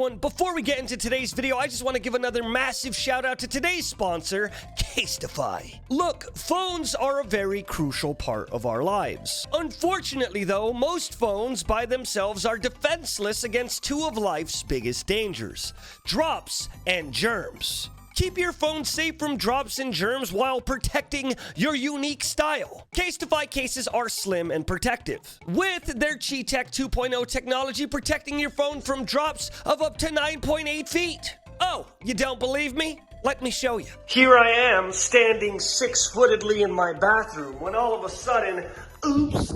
everyone, before we get into today's video, I just want to give another massive shout out to today's sponsor, Casetify. Look, phones are a very crucial part of our lives. Unfortunately though, most phones by themselves are defenseless against two of life's biggest dangers, drops and germs. Keep your phone safe from drops and germs while protecting your unique style. Casetify cases are slim and protective, with their Qi-Tech 2.0 technology protecting your phone from drops of up to 9.8 feet. Oh, you don't believe me? Let me show you. Here I am, standing six-footedly in my bathroom, when all of a sudden, oops.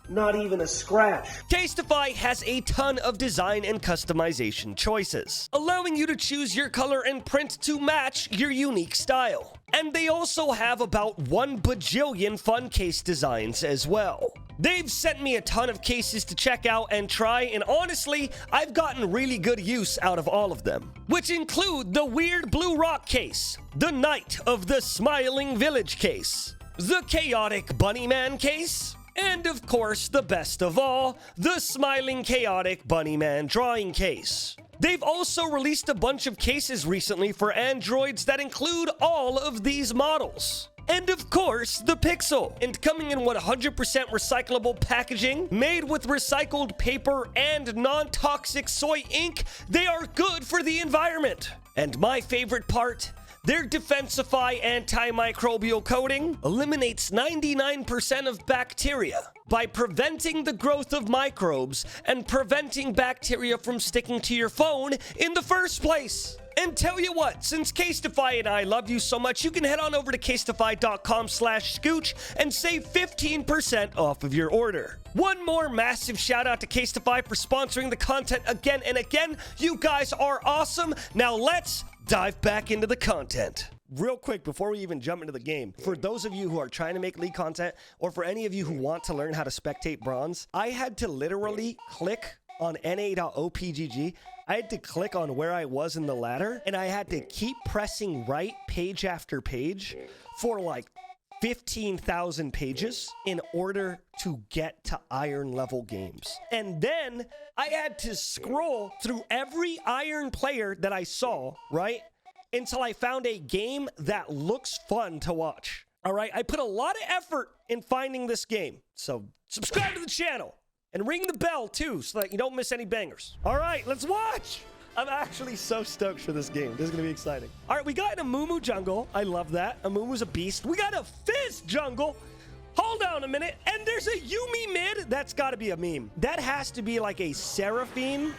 Not even a scratch. Casetify has a ton of design and customization choices, allowing you to choose your color and print to match your unique style. And they also have about 1 bajillion fun case designs as well. They've sent me a ton of cases to check out and try, and honestly, I've gotten really good use out of all of them, which include the weird blue rock case, the Knight of the Smiling Village case, the chaotic Bunny Man case, and of course, the best of all, the Smiling Chaotic Bunny Man drawing case. They've also released a bunch of cases recently for Androids that include all of these models. And of course, the Pixel. And coming in 100% recyclable packaging, made with recycled paper and non-toxic soy ink, they are good for the environment. And my favorite part, their Defensify antimicrobial coating eliminates 99% of bacteria by preventing the growth of microbes and preventing bacteria from sticking to your phone in the first place. And tell you what, since Casetify and I love you so much, you can head on over to casetify.com/scooch and save 15% off of your order. One more massive shout out to Casetify for sponsoring the content again and again. You guys are awesome. Now let's dive back into the content. Real quick, before we even jump into the game, for those of you who are trying to make League content, or for any of you who want to learn how to spectate bronze, I had to literally click on na.opgg. I had to click on where I was in the ladder, and I had to keep pressing right page after page for like 15,000 pages in order to get to iron level games. And then I had to scroll through every iron player that I saw, right? Until I found a game that looks fun to watch. All right, I put a lot of effort in finding this game. So subscribe to the channel and ring the bell too so that you don't miss any bangers. All right, let's watch. I'm actually so stoked for this game. This is going to be exciting. All right, we got an Amumu jungle. I love that. Amumu's a beast. We got a Fizz jungle. Hold on a minute. And there's a Yuumi mid. That's got to be a meme. That has to be like a Seraphine.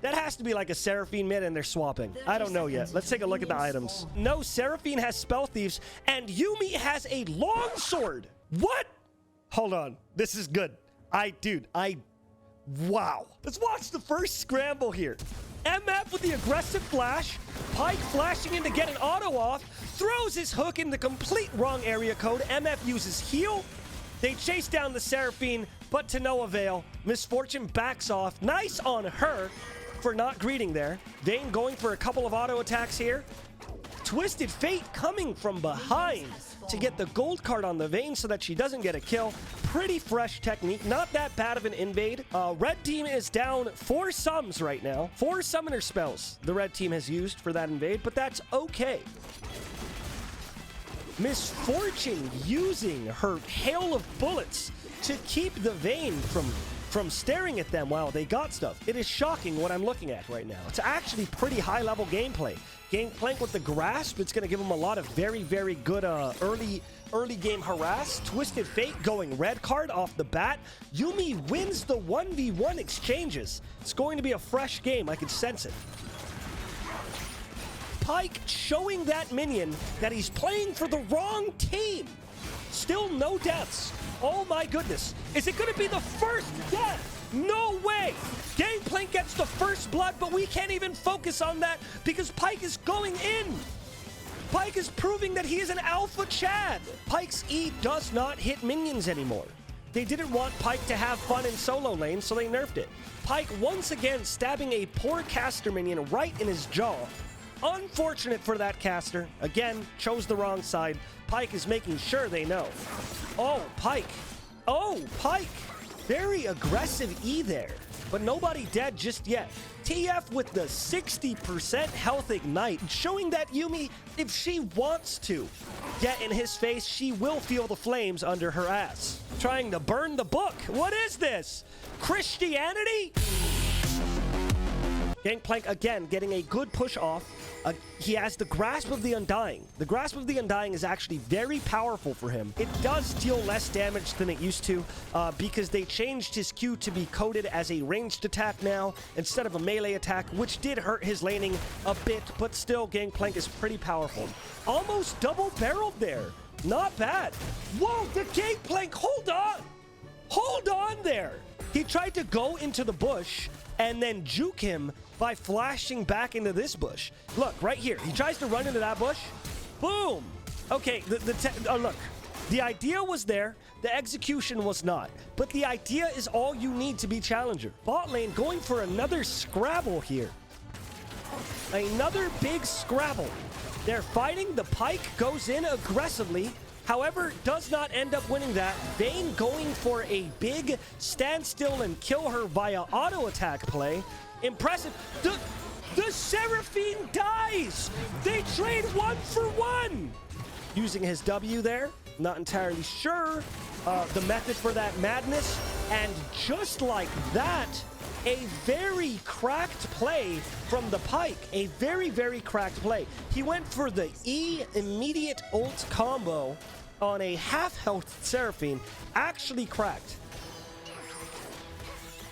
That has to be like a Seraphine mid and they're swapping. I don't know yet. Let's take a look at the items. No, Seraphine has Spell Thieves and Yuumi has a long sword. What? Hold on. This is good. Wow. Let's watch the first scramble here. MF with the aggressive flash. Pyke flashing in to get an auto off. Throws his hook in the complete wrong area code. MF uses heal. They chase down the Seraphine, but to no avail. Misfortune backs off. Nice on her for not greeting there. Vayne going for a couple of auto attacks here. Twisted Fate coming from behind to get the gold card on the Vayne so that she doesn't get a kill. Pretty fresh technique. Not that bad of an invade. Red team is down 4 sums right now. 4 summoner spells the red team has used for that invade, but that's okay. Misfortune using her hail of bullets to keep the Vayne from staring at them while they got stuff. It is shocking what I'm looking at right now. It's actually pretty high-level gameplay. Gangplank with the grasp, it's going to give him a lot of very, very good early game harass. Twisted Fate going red card off the bat. Yuumi wins the 1v1 exchanges. It's going to be a fresh game. I can sense it. Pyke showing that minion that he's playing for the wrong team. Still no deaths. Oh my goodness. Is it going to be the first death? No way! Gangplank gets the first blood, but we can't even focus on that because Pyke is going in. Pyke is proving that he is an alpha Chad. Pyke's E does not hit minions anymore. They didn't want Pyke to have fun in solo lane, so they nerfed it. Pyke once again stabbing a poor caster minion right in his jaw. Unfortunate for that caster. Again, chose the wrong side. Pyke is making sure they know. Oh, Pyke. Oh, Pyke. Very aggressive E there. but nobody dead just yet. TF with the 60% health ignite, showing that Yuumi, if she wants to get in his face, she will feel the flames under her ass. Trying to burn the book. What is this? Christianity? Gangplank again getting a good push off. He has the Grasp of the Undying. The Grasp of the Undying is actually very powerful for him. It does deal less damage than it used to because they changed his Q to be coded as a ranged attack now instead of a melee attack, which did hurt his laning a bit, but still Gangplank is pretty powerful. Almost double-barreled there. Not bad. Whoa, the Gangplank, hold on! Hold on there! He tried to go into the bush and then juke him by flashing back into this bush. Look, right here. He tries to run into that bush. Boom! Okay, look. The idea was there. The execution was not. But the idea is all you need to be challenger. Bot lane going for another Scrabble here. Another big Scrabble. They're fighting. The Pyke goes in aggressively. However, does not end up winning that. Vayne going for a big standstill and kill her via auto attack play. Impressive. The Seraphine dies. They trade 1 for 1. Using his W there. Not entirely sure the method for that madness. And just like that, a very cracked play from the Pyke. A very, very cracked play. He went for the E immediate ult combo on a half-health Seraphine. Actually cracked.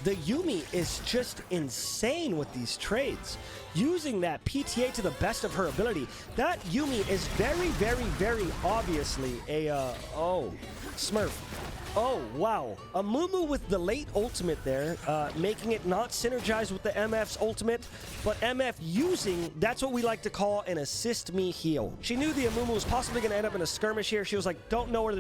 The Yuumi is just insane with these trades. Using that PTA to the best of her ability. That Yuumi is very, very, very obviously a, Smurf. Oh, wow. Amumu with the late ultimate there, making it not synergize with the MF's ultimate, but MF using, that's what we like to call an assist me heal. She knew the Amumu was possibly going to end up in a skirmish here. She was like, don't know where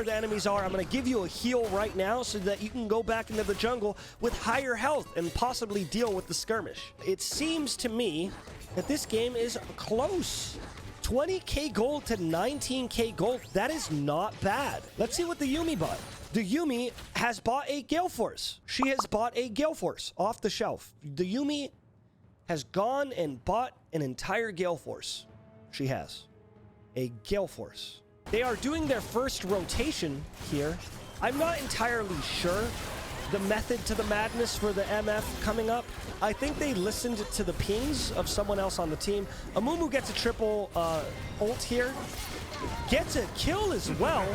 the enemies are. I'm going to give you a heal right now so that you can go back into the jungle with higher health and possibly deal with the skirmish. It seems to me that this game is close. 20k gold to 19k gold. That is not bad. Let's see what the Yuumi bought. The Yuumi has bought a Gale Force. She has bought a Gale Force off the shelf. The Yuumi has gone and bought an entire Gale Force. She has a Gale Force. They are doing their first rotation here. I'm not entirely sure the method to the madness for the MF coming up. I think they listened to the pings of someone else on the team. Amumu gets a triple ult here. Gets a kill as well.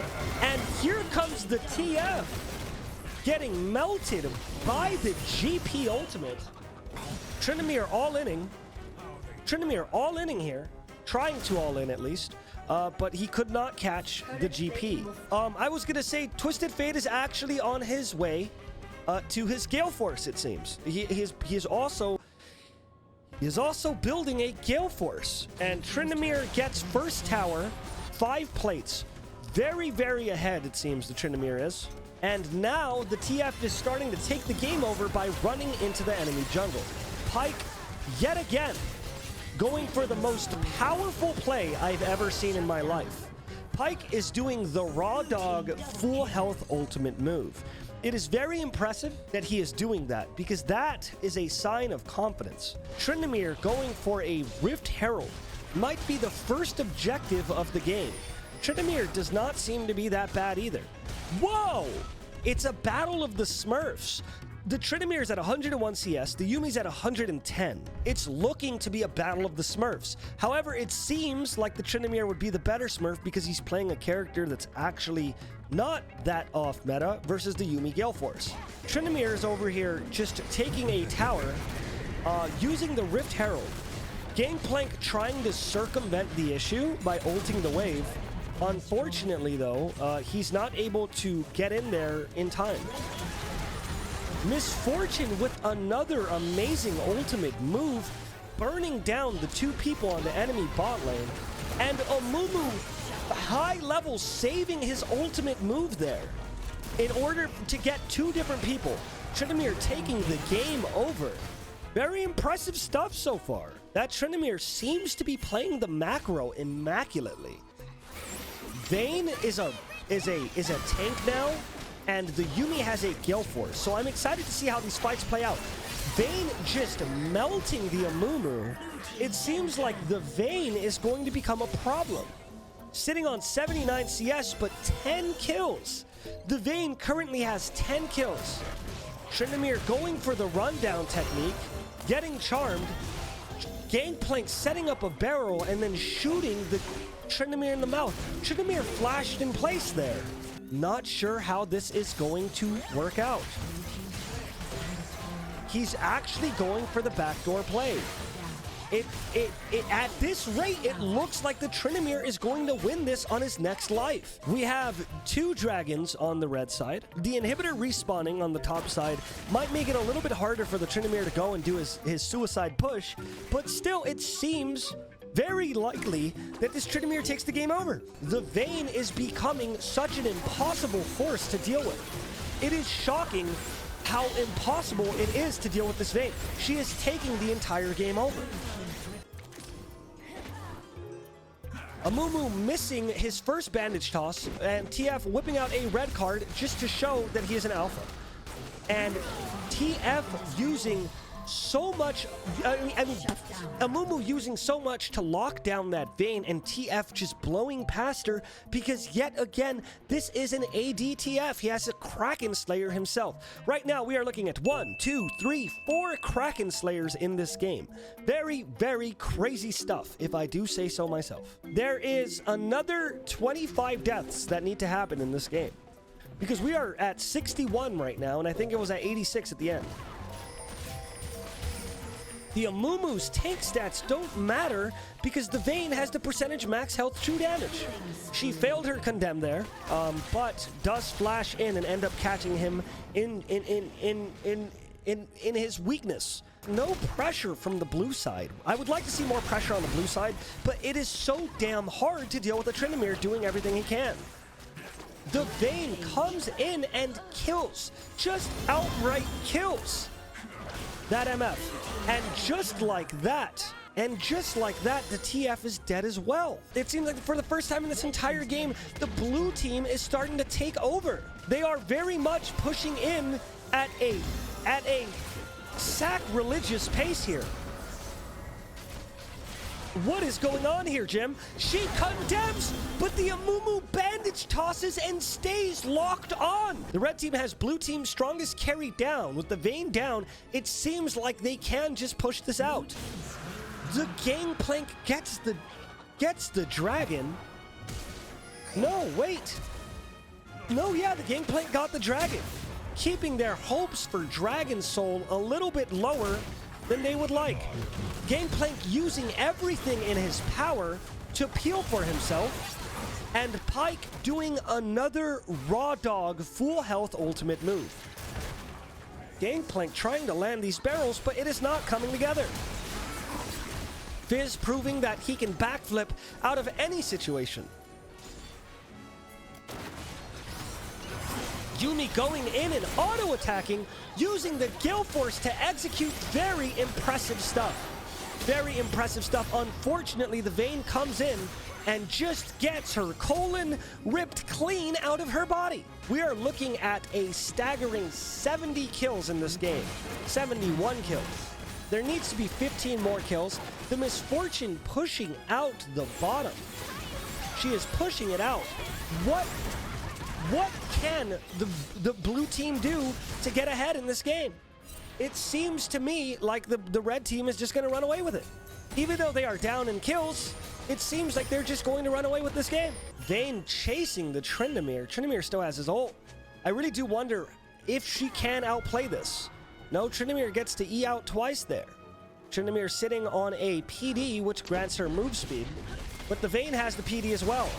And here comes the TF getting melted by the GP ultimate. Tryndamere all-inning. Tryndamere all-inning here. Trying to all-in at least. But he could not catch the GP. I was going to say Twisted Fate is actually on his way to his Gale Force, it seems. He is also building a Gale Force. And Tryndamere gets first tower, 5 plates. Very, very ahead, it seems, the Tryndamere is. And now the TF is starting to take the game over by running into the enemy jungle. Pyke, yet again, going for the most powerful play I've ever seen in my life. Pyke is doing the Raw Dog full health ultimate move. It is very impressive that he is doing that because that is a sign of confidence. Tryndamere going for a Rift Herald might be the first objective of the game. Tryndamere does not seem to be that bad either. Whoa! It's a battle of the Smurfs. The Tryndamere is at 101 CS, the Yuumi's at 110. It's looking to be a battle of the Smurfs. However, it seems like the Tryndamere would be the better Smurf because he's playing a character that's actually not that off meta versus the Yuumi Gale Force. Tryndamere is over here just taking a tower, using the Rift Herald. Gangplank trying to circumvent the issue by ulting the wave. Unfortunately though, he's not able to get in there in time. Misfortune with another amazing ultimate move, burning down the 2 people on the enemy bot lane. And Amumu, high level, saving his ultimate move there in order to get 2 different people. Tryndamere taking the game over. Very impressive stuff so far. That Tryndamere seems to be playing the macro immaculately. Vayne is a tank now. and the Yuumi has a Gale Force. So I'm excited to see how these fights play out. Vayne just melting the Amumu. It seems like the Vayne is going to become a problem. Sitting on 79 CS, but 10 kills. The Vayne currently has 10 kills. Tryndamere going for the rundown technique, getting charmed. Gangplank setting up a barrel and then shooting the Tryndamere in the mouth. Tryndamere flashed in place there. Not sure how this is going to work out. He's actually going for the backdoor play. At this rate, it looks like the Tryndamere is going to win this on his next life. We have 2 dragons on the red side. The inhibitor respawning on the top side might make it a little bit harder for the Tryndamere to go and do his suicide push, but still, it seems very likely that this Tryndamere takes the game over. The Vayne is becoming such an impossible force to deal with. It is shocking how impossible it is to deal with this Vayne. She is taking the entire game over. Amumu missing his first bandage toss, and TF whipping out a red card just to show that he is an alpha. And TF using so much, Amumu using so much to lock down that Vayne, and TF just blowing past her because yet again, this is an AD-TF. He has a Kraken Slayer himself. Right now, we are looking at 1, 2, 3, 4 Kraken Slayers in this game. Very, very crazy stuff, if I do say so myself. There is another 25 deaths that need to happen in this game because we are at 61 right now, and I think it was at 86 at the end. The Amumu's tank stats don't matter because the Vayne has the percentage max health true damage. She failed her condemn there, but does flash in and end up catching him in his weakness. No pressure from the blue side. I would like to see more pressure on the blue side, but it is so damn hard to deal with the Tryndamere doing everything he can. The Vayne comes in and kills, just outright kills that MF. And just like that, the TF is dead as well. It seems like for the first time in this entire game, the blue team is starting to take over. They are very much pushing in at a sacrilegious pace here. What is going on here, Jim? She condemns, but the Amumu bandage tosses and stays locked on. The red team has blue team's strongest carry down. With the Vayne down, it seems like they can just push this out. The Gangplank gets the dragon. No, wait. No, yeah, the Gangplank got the dragon, keeping their hopes for Dragon Soul a little bit lower than they would like. Gangplank using everything in his power to peel for himself, and Pyke doing another raw dog full health ultimate move. Gangplank trying to land these barrels, but it is not coming together. Fizz proving that he can backflip out of any situation. Yuumi going in and auto-attacking, using the Gale Force to execute very impressive stuff. Very impressive stuff. Unfortunately, the Vayne comes in and just gets her colon ripped clean out of her body. We are looking at a staggering 70 kills in this game. 71 kills. There needs to be 15 more kills. The Misfortune pushing out the bottom. She is pushing it out. What can the blue team do to get ahead in this game? It seems to me like the red team is just going to run away with it. Even though they are down in kills, it seems like they're just going to run away with this game. Vayne chasing the Tryndamere. Tryndamere still has his ult. I really do wonder if she can outplay this. No, Tryndamere gets to E out twice there. Tryndamere sitting on a PD, which grants her move speed, but the Vayne has the PD as well.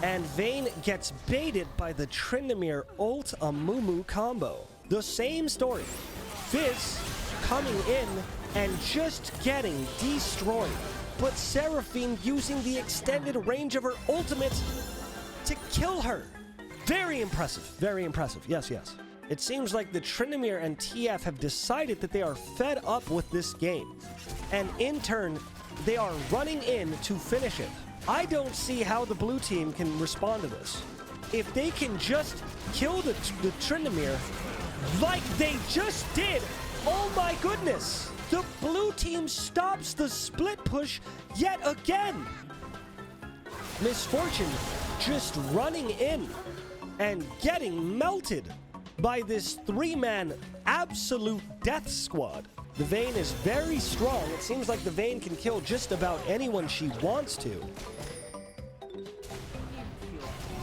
And Vayne gets baited by the Tryndamere ult Amumu combo. The same story. Fizz coming in and just getting destroyed, but Seraphine using the extended range of her ultimate to kill her. Very impressive. Very impressive. Yes, yes. It seems like the Tryndamere and TF have decided that they are fed up with this game, and in turn, they are running in to finish it. I don't see how the blue team can respond to this. if they can just kill the Tryndamere like they just did, oh my goodness! The blue team stops the split push yet again. Miss Fortune just running in and getting melted by this 3-man absolute death squad. The Vayne is very strong. It seems like the Vayne can kill just about anyone she wants to.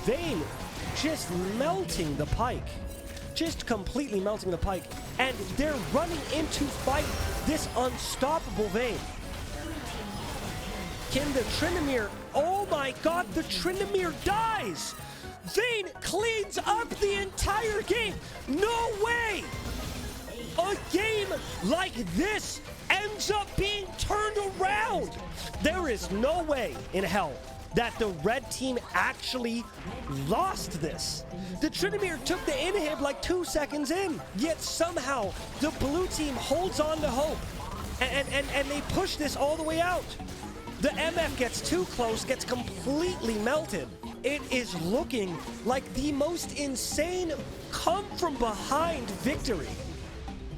Vayne just melting the Pyke. Just completely melting the Pyke. And they're running in to fight this unstoppable Vayne. Can the Tryndamere... Oh my god, the Tryndamere dies! Vayne cleans up the entire game! No way! A game like this ends up being turned around! There is no way in hell that the red team actually lost this. The Tryndamere took the inhib like 2 seconds in, yet somehow the blue team holds on to hope and they push this all the way out. The MF gets too close, gets completely melted. It is looking like the most insane come-from-behind victory.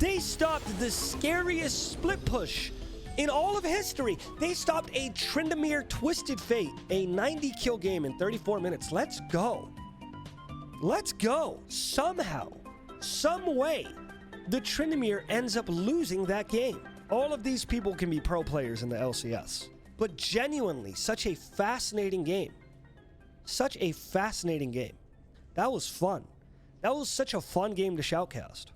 They stopped the scariest split push in all of history. They stopped a Tryndamere Twisted Fate, a 90-kill game in 34 minutes. Let's go. Let's go. Somehow, some way, the Tryndamere ends up losing that game. All of these people can be pro players in the LCS. But genuinely, such a fascinating game. Such a fascinating game. That was fun. That was such a fun game to shoutcast.